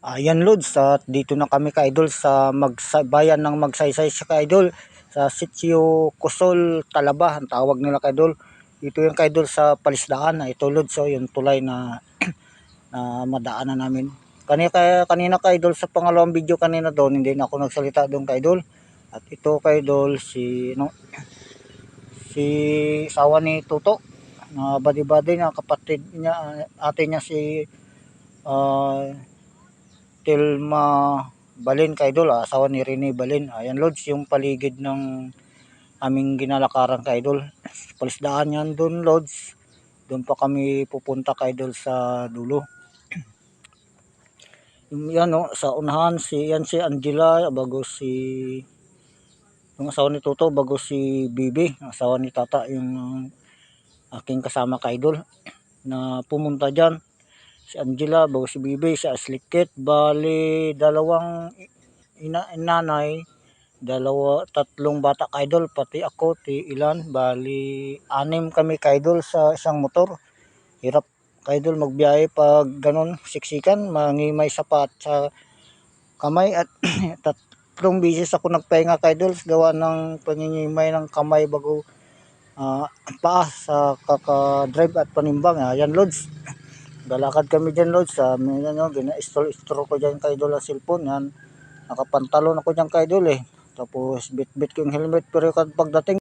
Ayan Lods, at dito na kami ka-idol sa bayan ng Magsaysay sa ka-idol, sa Sitio Kusol, Talaba ang tawag nila ka-idol. Dito yung ka-idol sa Palisdaan. Ito Lods, so yung tulay na, na madaanan namin. Kanina ka-idol sa pangalawang video kanina doon, hindi na ako nagsalita doon ka-idol. At ito ka-idol si sawa ni Tuto, na badi-badi na kapatid niya, ate niya si Tilma Balin ka-idol, asawa ni Rene Balin. Ayan Lods, yung paligid ng aming ginalakaran ka-idol. Palisdaan yan doon Lods. Doon pa kami pupunta ka-idol sa dulo. Yan o, sa unahan si Angela, bago yung asawa ni Toto, bago si Bibi, asawa ni Tata, yung aking kasama ka-idol na pumunta dyan. Si Angela, bago si Bibi, si Aslikit, bali dalawang nanay, tatlong bata ka-idol, pati ako, ilan, bali 6 kami ka-idol sa isang motor. Hirap ka-idol magbiyahe pag ganun, siksikan, mangimay sapat sa kamay at tatlong bisis ako nagpahinga ka-idol, gawa ng pangingimay ng kamay bago paa sa kaka-drive at panimbang. Ayan Lods, galakad kami dyan Lods, gina-install ko dyan ka-idol ang cellphone yan. Nakapantalon ako dyan ka-idol tapos bit ko yung helmet, pero pagdating